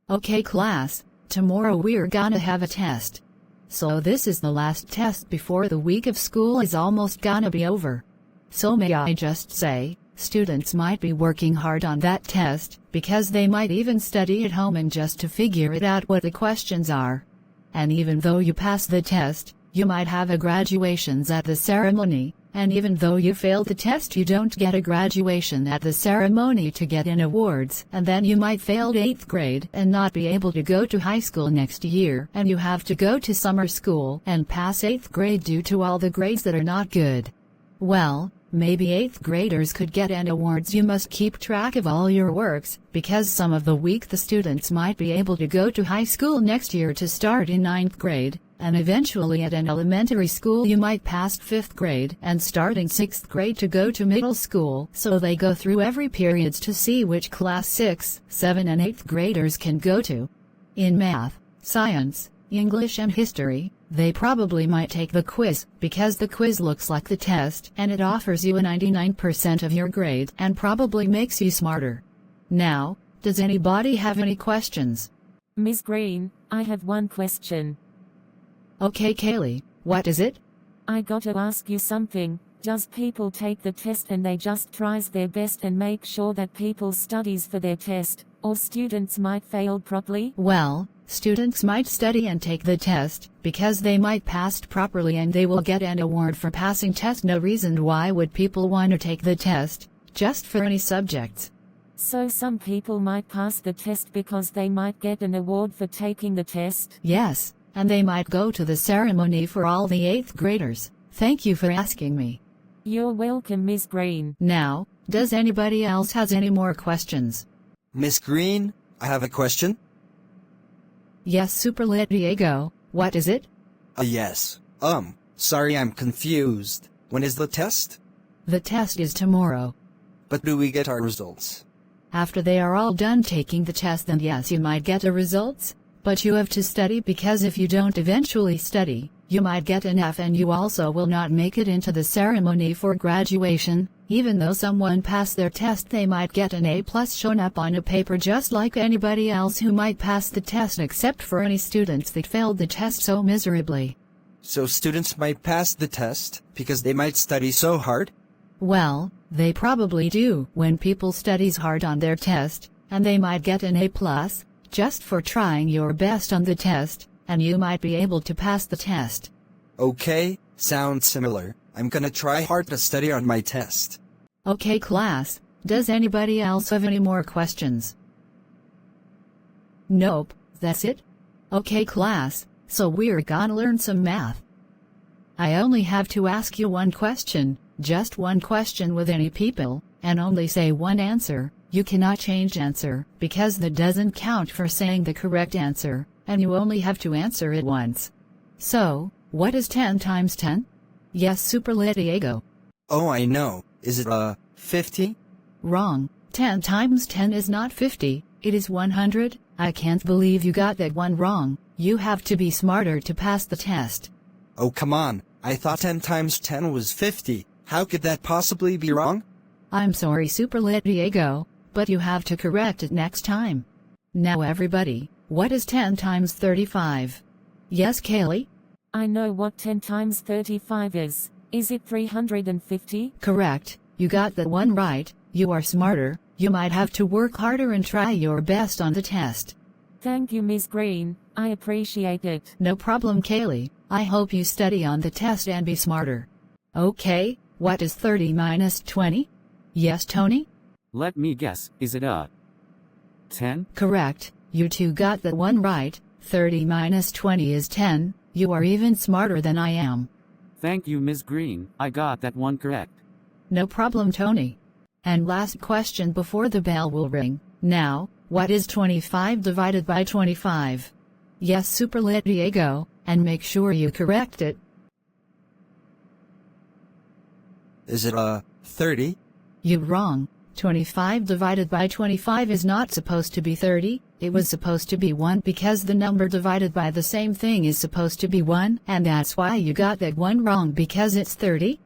Okay class, tomorrow we're gonna have a test. So this is the last test before the week of school is almost gonna be over. So may I just say, students might be working hard on that test, because they might even study at home and just to figure it out what the questions are. And even though you pass the test, you might have a graduations at the ceremony, and even though you failed the test you don't get a graduation at the ceremony to get in awards, and then you might fail 8th grade and not be able to go to high school next year, and you have to go to summer school and pass 8th grade due to all the grades that are not good. Well, maybe 8th graders could get an awards. You must keep track of all your works, because some of the week the students might be able to go to high school next year to start in 9th grade, and eventually at an elementary school you might pass 5th grade and start in 6th grade to go to middle school, so they go through every periods to see which class 6, 7 and 8th graders can go to. In math, science, English and history, they probably might take the quiz, because the quiz looks like the test and it offers you a 99% of your grade and probably makes you smarter. Now, does anybody have any questions? Ms. Green, I have one question. Okay Kaylee, what is it? I got to ask you something. Does people take the test and they just tries their best and make sure that people studies for their test, or students might fail properly? Well, students might study and take the test, because they might pass properly and they will get an award for passing test. No reason why would people want to take the test, just for any subjects. So some people might pass the test because they might get an award for taking the test? Yes, and they might go to the ceremony for all the 8th graders. Thank you for asking me. You're welcome, Ms. Green. Now, does anybody else has any more questions? Miss Green, I have a question. Yes, Superlit Diego, what is it? Yes. Sorry I'm confused. When is the test? The test is tomorrow. But do we get our results? After they are all done taking the test, then yes, you might get the results, but you have to study, because if you don't eventually study, you might get an F and you also will not make it into the ceremony for graduation. Even though someone passed their test, they might get an A+ shown up on a paper just like anybody else who might pass the test, except for any students that failed the test so miserably. So students might pass the test because they might study so hard? Well, they probably do when people studies hard on their test, and they might get an A+, just for trying your best on the test, and you might be able to pass the test. Okay, sounds similar. I'm gonna try hard to study on my test. Okay class, does anybody else have any more questions? Nope, that's it? Okay class, so we're gonna learn some math. I only have to ask you one question, just one question with any people, and only say one answer. You cannot change answer, because that doesn't count for saying the correct answer, and you only have to answer it once. So, what is 10 times 10? Yes, Superlit Diego. Oh, I know. Is it, 50? Wrong. 10 times 10 is not 50, it is 100. I can't believe you got that one wrong. You have to be smarter to pass the test. Oh, come on. I thought 10 times 10 was 50. How could that possibly be wrong? I'm sorry, Superlit Diego, but you have to correct it next time. Now everybody, what is 10 times 35? Yes, Kaylee? I know what 10 times 35 is. Is it 350? Correct, you got that one right. You are smarter. You might have to work harder and try your best on the test. Thank you, Ms. Green. I appreciate it. No problem, Kaylee. I hope you study on the test and be smarter. Okay, what is 30 minus 20? Yes, Tony? Let me guess, is it 10? Correct, you two got that one right. 30 minus 20 is 10. You are even smarter than I am. Thank you, Ms. Green, I got that one correct. No problem, Tony. And last question before the bell will ring. Now, what is 25 divided by 25? Yes, Superlit Diego, and make sure you correct it. Is it, 30? You're wrong. 25 divided by 25 is not supposed to be 30, it was supposed to be 1, because the number divided by the same thing is supposed to be 1, and that's why you got that one wrong, because it's 30.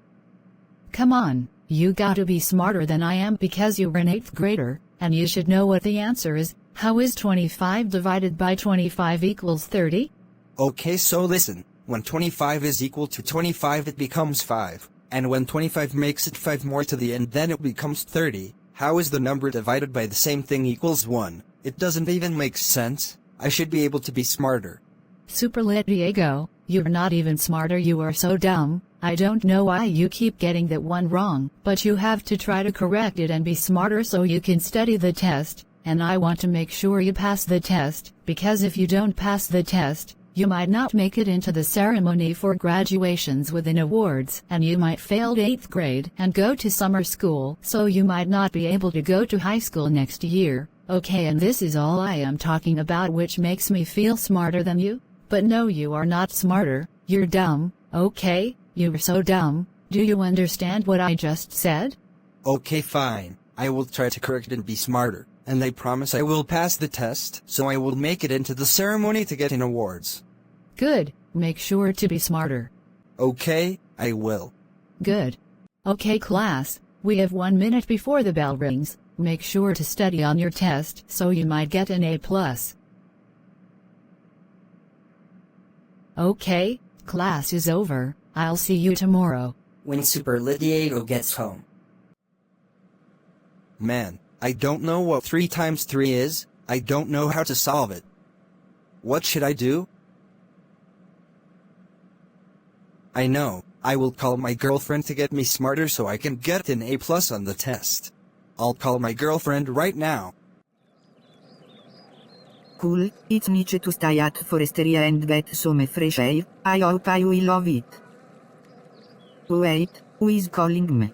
Come on, you gotta be smarter than I am, because you're an 8th grader, and you should know what the answer is. How is 25 divided by 25 equals 30? Okay, so listen. When 25 is equal to 25 it becomes 5. And when 25 makes it 5 more to the end then it becomes 30. How is the number divided by the same thing equals 1? It doesn't even make sense. I should be able to be smarter. Superlit Diego, you're not even smarter, you are so dumb. I don't know why you keep getting that one wrong, but you have to try to correct it and be smarter so you can study the test, and I want to make sure you pass the test, because if you don't pass the test, you might not make it into the ceremony for graduations with an awards, and you might fail 8th grade and go to summer school, so you might not be able to go to high school next year. Okay, and this is all I am talking about, which makes me feel smarter than you? But no, you are not smarter, you're dumb, okay? You're so dumb. Do you understand what I just said? Okay, fine. I will try to correct and be smarter, and I promise I will pass the test, so I will make it into the ceremony to get an awards. Good. Make sure to be smarter. Okay, I will. Good. Okay, class, we have 1 minute before the bell rings. Make sure to study on your test so you might get an A+. Okay, class is over. I'll see you tomorrow. When Superlit Diego gets home. Man, I don't know what 3 times 3 is. I don't know how to solve it. What should I do? I know, I will call my girlfriend to get me smarter so I can get an A+ on the test. I'll call my girlfriend right now. Cool, it's nice to stay at Foresteria and get some fresh air. I hope I will love it. Wait, who is calling me?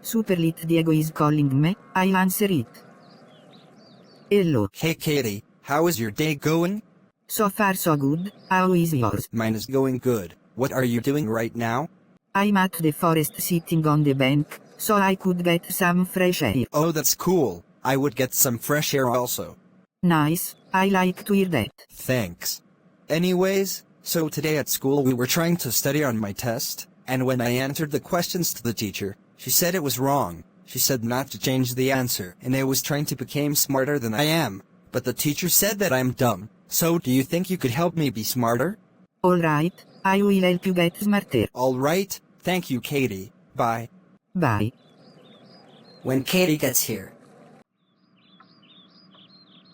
Superlit Diego is calling me, I answer it. Hello. Hey Katie, how is your day going? So far so good, how is yours? Mine is going good. What are you doing right now? I'm at the forest sitting on the bank, so I could get some fresh air. Oh, that's cool. I would get some fresh air also. Nice, I like to hear that. Thanks. Anyways, so today at school we were trying to study on my test, and when I answered the questions to the teacher, she said it was wrong. She said not to change the answer, and I was trying to become smarter than I am. But the teacher said that I'm dumb. So do you think you could help me be smarter? Alright, I will help you get smarter. Alright, thank you Katie. Bye. Bye. When Katie gets here.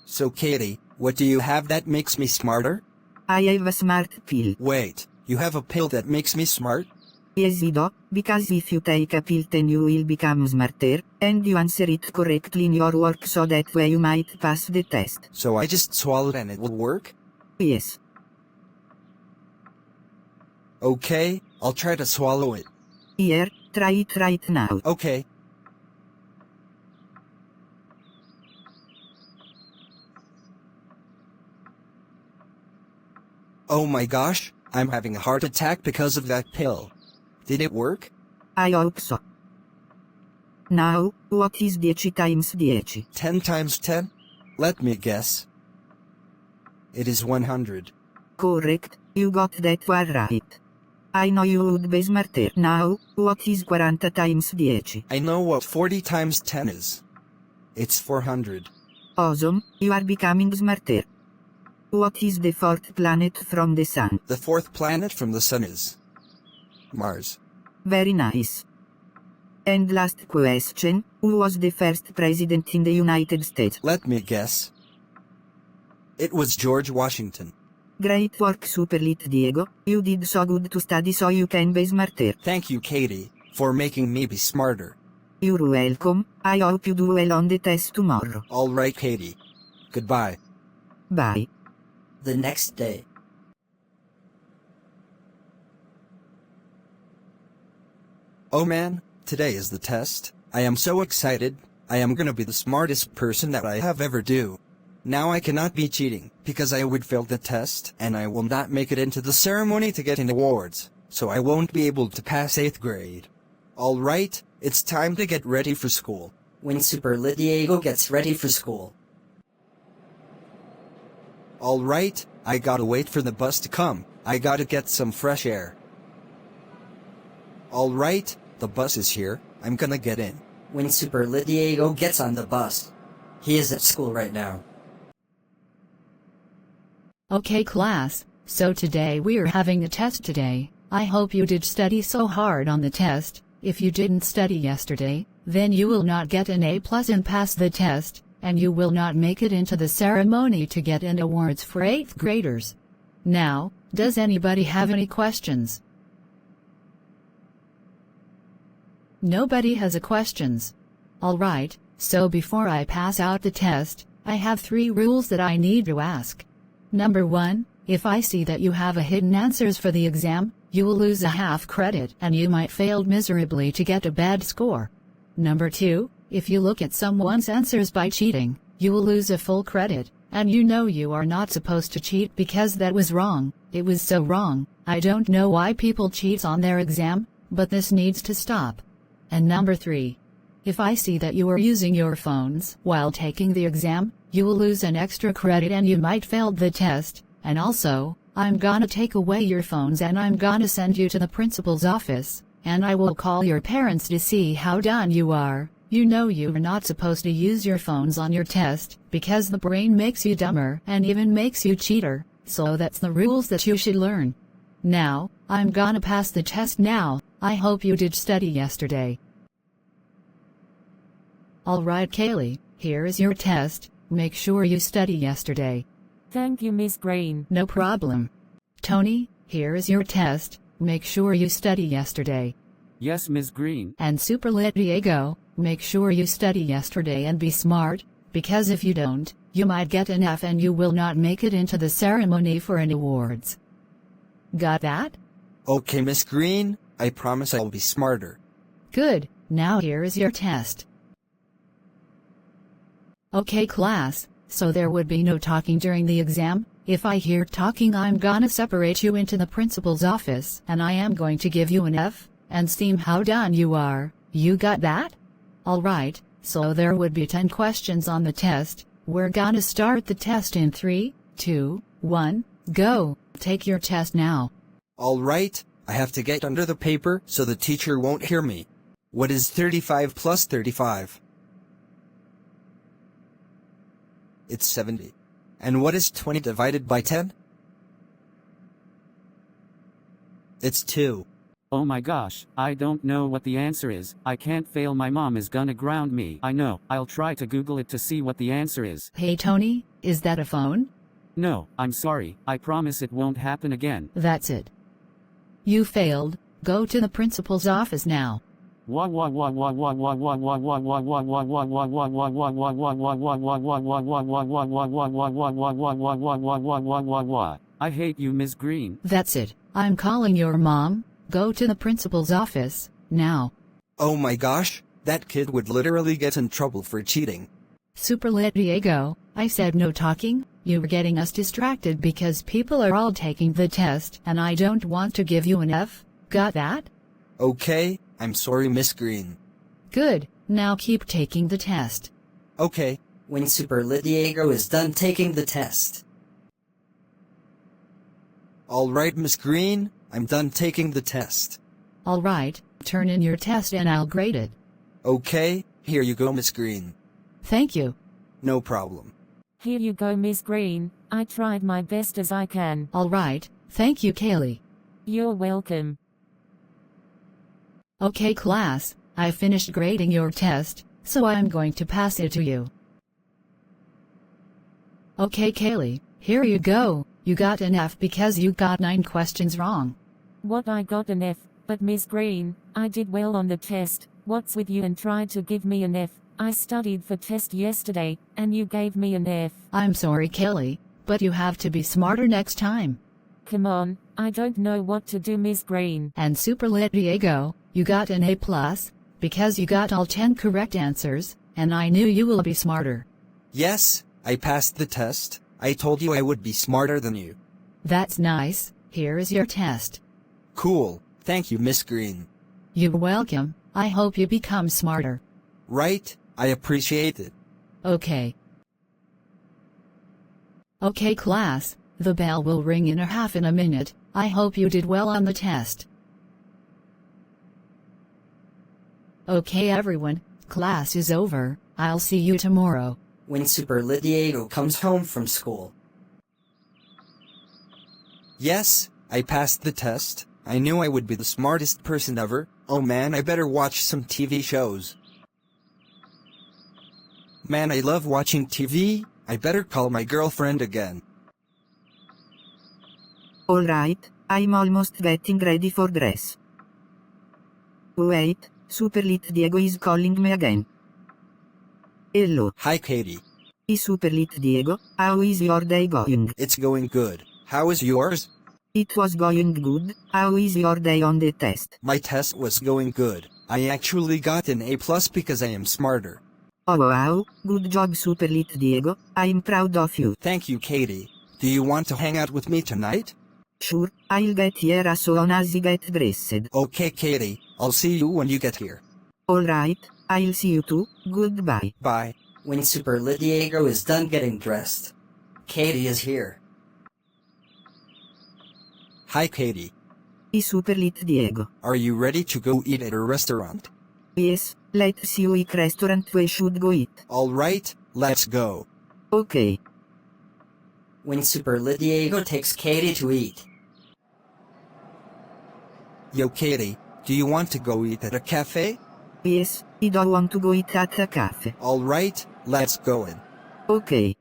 So Katie, what do you have that makes me smarter? I have a smart pill. Wait, you have a pill that makes me smart? Yes I do, because if you take a pill then you will become smarter, and you answer it correctly in your work so that way you might pass the test. So I just swallow it and it will work? Yes. Okay, I'll try to swallow it. Here, try it right now. Okay. Oh my gosh, I'm having a heart attack because of that pill. Did it work? I hope so. Now, what is 10 times 10? 10 times 10? Let me guess. It is 100. Correct, you got that one right. I know you would be smarter. Now, what is 40 times 10? I know what 40 times 10 is. It's 400. Awesome, you are becoming smarter. What is the 4th planet from the sun? The 4th planet from the sun is Mars. Very nice. And last question, who was the first president in the United States? Let me guess. It was George Washington. Great work Superlit Diego, you did so good to study so you can be smarter. Thank you Katie, for making me be smarter. You're welcome, I hope you do well on the test tomorrow. Alright Katie. Goodbye. Bye. The next day. Oh man, today is the test. I am so excited. I am gonna be the smartest person that I have ever do. Now I cannot be cheating, because I would fail the test, and I will not make it into the ceremony to get an awards, so I won't be able to pass 8th grade. Alright, it's time to get ready for school. When Superlit Diego gets ready for school. Alright, I gotta wait for the bus to come. I gotta get some fresh air. Alright, the bus is here. I'm gonna get in. When Superlit Diego gets on the bus. He is at school right now. Okay class, so today we're having a test today. I hope you did study so hard on the test. If you didn't study yesterday, then you will not get an A+ and pass the test, and you will not make it into the ceremony to get an awards for 8th graders. Now, does anybody have any questions? Nobody has a questions. Alright, so before I pass out the test, I have 3 rules that I need to ask. Number 1, if I see that you have a hidden answers for the exam, you will lose a half credit and you might fail miserably to get a bad score. Number 2, if you look at someone's answers by cheating, you will lose a full credit, and you know you are not supposed to cheat because that was wrong. It was so wrong. I don't know why people cheat on their exam, but this needs to stop. And number 3, if I see that you are using your phones while taking the exam, you will lose an extra credit and you might fail the test, and also, I'm gonna take away your phones and I'm gonna send you to the principal's office, and I will call your parents to see how dumb you are. You know you are not supposed to use your phones on your test, because the brain makes you dumber and even makes you cheater, so that's the rules that you should learn. Now, I'm gonna pass the test now. I hope you did study yesterday. Alright Kaylee, here is your test. Make sure you study yesterday. Thank you, Miss Green. No problem. Tony, here is your test. Make sure you study yesterday. Yes, Ms. Green. And Superlit Diego, make sure you study yesterday and be smart, because if you don't, you might get an F and you will not make it into the ceremony for any awards. Got that? Okay, Miss Green, I promise I'll be smarter. Good, now here is your test. Okay class, so there would be no talking during the exam. If I hear talking, I'm gonna separate you into the principal's office and I am going to give you an F, and see how done you are. You got that? Alright, so there would be 10 questions on the test. We're gonna start the test in 3, 2, 1, go. Take your test now. Alright, I have to get under the paper so the teacher won't hear me. What is 35 plus 35? It's 70. And what is 20 divided by 10? It's 2. Oh my gosh, I don't know what the answer is. I can't fail, my mom is gonna ground me. I know, I'll try to Google it to see what the answer is. Hey Tony, is that a phone? No, I'm sorry, I promise it won't happen again. That's it. You failed. Go to the principal's office now. I hate you, Ms. Green. That's it. I'm calling your mom. Go to the principal's office, now. Oh my gosh, that kid would literally get in trouble for cheating. Superlit Diego, I said no talking. You were getting us distracted because people are all taking the test and I don't want to give you an F. Got that? Okay, I'm sorry, Miss Green. Good, now keep taking the test. Okay. When Superlit Diego is done taking the test. Alright, Miss Green, I'm done taking the test. Alright, turn in your test and I'll grade it. Okay, here you go, Miss Green. Thank you. No problem. Here you go, Miss Green. I tried my best as I can. Alright, thank you Kaylee. You're welcome. Okay class, I finished grading your test, so I'm going to pass it to you. Okay Kaylee, here you go. You got an F because you got 9 questions wrong. What, I got an F, but Miss Green, I did well on the test. What's with you and tried to give me an F? I studied for test yesterday, and you gave me an F. I'm sorry Kaylee, but you have to be smarter next time. Come on, I don't know what to do, Miss Green. And Superlit Diego, you got an A+, because you got all 10 correct answers, and I knew you will be smarter. Yes, I passed the test. I told you I would be smarter than you. That's nice. Here is your test. Cool, thank you, Miss Green. You're welcome. I hope you become smarter. Right, I appreciate it. Okay. Okay class, the bell will ring in a minute. I hope you did well on the test. Okay everyone, class is over. I'll see you tomorrow. When Superlit Diego comes home from school. Yes, I passed the test. I knew I would be the smartest person ever. Oh man, I better watch some TV shows. Man, I love watching TV. I better call my girlfriend again. Alright, I'm almost getting ready for dress. Wait, Superlit Diego is calling me again. Hello. Hi Katie. Superlit Diego, how is your day going? It's going good. How is yours? It was going good. How is your day on the test? My test was going good. I actually got an A+ because I am smarter. Oh wow, good job Superlit Diego, I'm proud of you. Thank you, Katie. Do you want to hang out with me tonight? Sure, I'll get here as soon as I get dressed. Okay, Katie. I'll see you when you get here. Alright, I'll see you too. Goodbye. Bye. When Superlit Diego is done getting dressed, Katie is here. Hi, Katie. Superlit Diego. Are you ready to go eat at a restaurant? Yes, let's see which restaurant we should go eat. Alright, let's go. Okay. When Superlit Diego takes Katie to eat. Yo, Katie, do you want to go eat at a cafe? Yes, I don't want to go eat at a cafe. Alright, let's go in. Okay.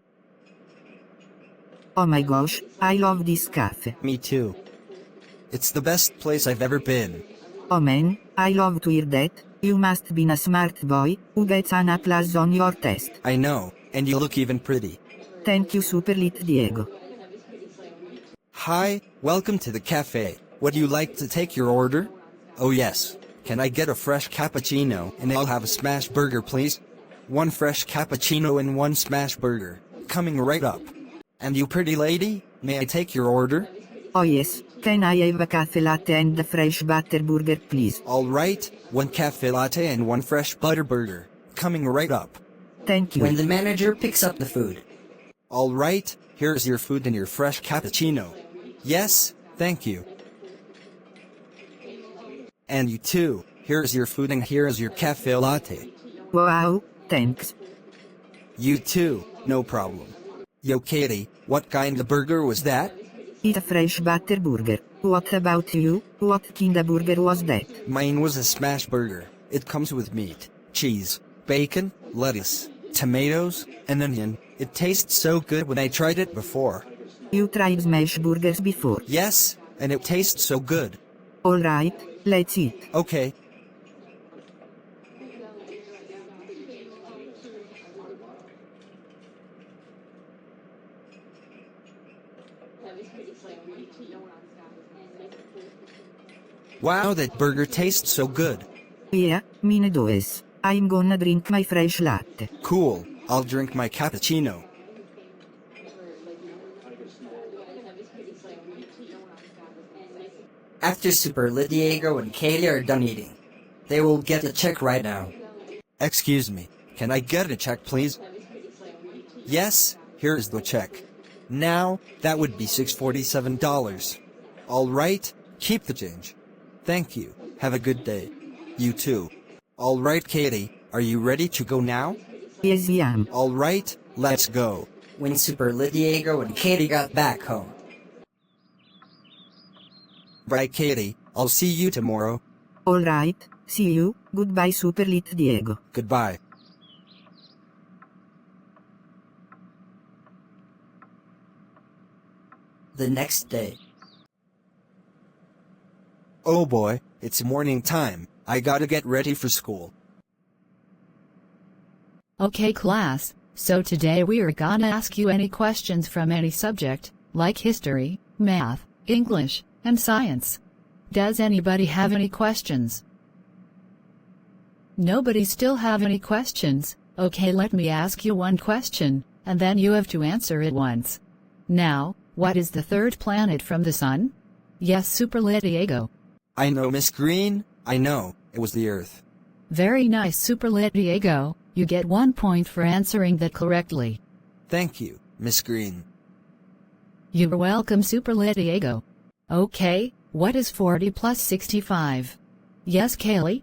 Oh my gosh, I love this cafe. Me too. It's the best place I've ever been. Oh man, I love to hear that. You must be a smart boy, who gets an A+ on your test. I know, and you look even pretty. Thank you Superlit Diego. Hi, welcome to the cafe. Would you like to take your order? Oh yes. Can I get a fresh cappuccino and I'll have a smash burger please? One fresh cappuccino and one smash burger. Coming right up. And you pretty lady, may I take your order? Oh yes, can I have a cafe latte and a fresh butter burger please? Alright, one cafe latte and one fresh butter burger. Coming right up. Thank you. When the manager picks up the food. Alright, here's your food and your fresh cappuccino. Yes, thank you. And you too, here's your food and here's your cafe latte. Wow, thanks. You too, no problem. Yo Katie, what kind of burger was that? It's a fresh butter burger. What about you? What kind of burger was that? Mine was a smash burger. It comes with meat, cheese, bacon, lettuce, tomatoes, and onion. It tastes so good when I tried it before. You tried smash burgers before? Yes, and it tastes so good. Alright, let's eat. Okay. Wow, that burger tastes so good. Yeah, mine does. I'm gonna drink my fresh latte. Cool, I'll drink my cappuccino. After Superlit Diego and Katie are done eating, they will get a check right now. Excuse me, can I get a check please? Yes, here's the check. Now, that would be $647. Alright, keep the change. Thank you, have a good day. You too. Alright Katie, are you ready to go now? Yes, I am. Alright, let's go. When Superlit Diego and Katie got back home. Bye Katie, I'll see you tomorrow. Alright, see you. Goodbye Superlit Diego. Goodbye. The next day. Oh boy, it's morning time. I gotta get ready for school. Okay class, so today we are gonna ask you any questions from any subject, like history, math, English, and science. Does anybody have any questions? Nobody still have any questions? Okay, let me ask you one question, and then you have to answer it once. Now, what is the third planet from the sun? Yes, Superlit Diego. I know Miss Green, I know, it was the Earth. Very nice Superlit Diego, you get 1 point for answering that correctly. Thank you, Miss Green. You're welcome Superlit Diego. Okay, what is 40 plus 65? Yes, Kaylee?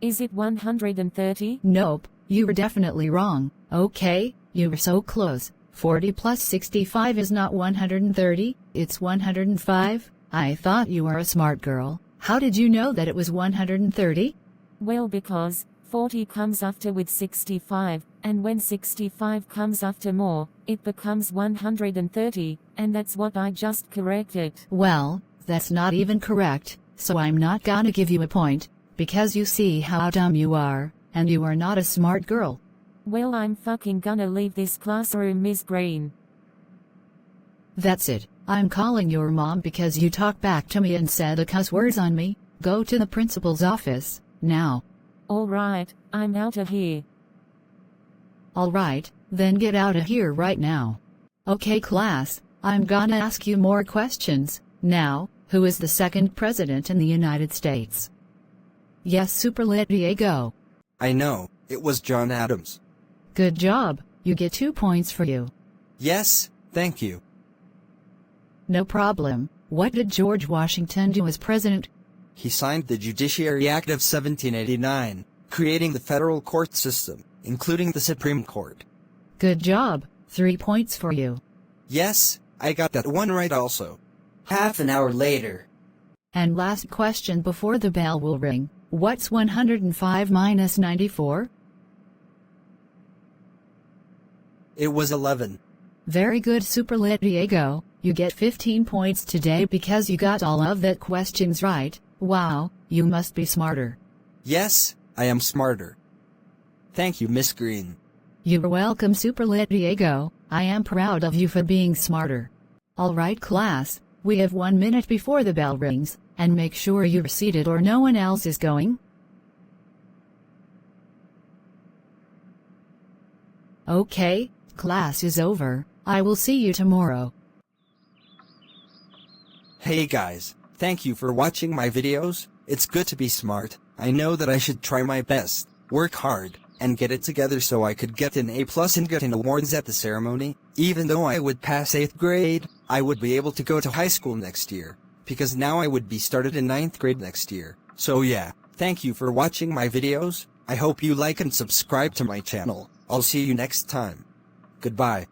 Is it 130? Nope, you were definitely wrong. Okay, you were so close. 40 plus 65 is not 130, it's 105. I thought you were a smart girl. How did you know that it was 130? Well, because 40 comes after with 65, and when 65 comes after more, it becomes 130, and that's what I just corrected. Well, that's not even correct, so I'm not gonna give you a point, because you see how dumb you are, and you are not a smart girl. Well, I'm fucking gonna leave this classroom, Ms. Green. That's it. I'm calling your mom because you talked back to me and said a cuss words on me. Go to the principal's office, now. Alright, I'm out of here. Alright, then get out of here right now. Okay class, I'm gonna ask you more questions. Now, who is the second president in the United States? Yes, Superlit Diego. I know, it was John Adams. Good job, you get 2 points for you. Yes, thank you. No problem. What did George Washington do as president? He signed the Judiciary Act of 1789, creating the federal court system, including the Supreme Court. Good job, 3 points for you. Yes, I got that one right also. Half an hour later. And last question before the bell will ring. What's 105 minus 94? It was 11. Very good, Superlit Diego. You get 15 points today because you got all of that questions right. Wow, you must be smarter. Yes, I am smarter. Thank you, Miss Green. You're welcome, Superlit Diego. I am proud of you for being smarter. Alright class, we have 1 minute before the bell rings, and make sure you're seated or no one else is going. Okay, class is over. I will see you tomorrow. Hey guys, thank you for watching my videos. It's good to be smart. I know that I should try my best, work hard, and get it together so I could get an A+ and get an awards at the ceremony. Even though I would pass 8th grade, I would be able to go to high school next year, because now I would be started in 9th grade next year. So yeah, thank you for watching my videos. I hope you like and subscribe to my channel. I'll see you next time. Goodbye.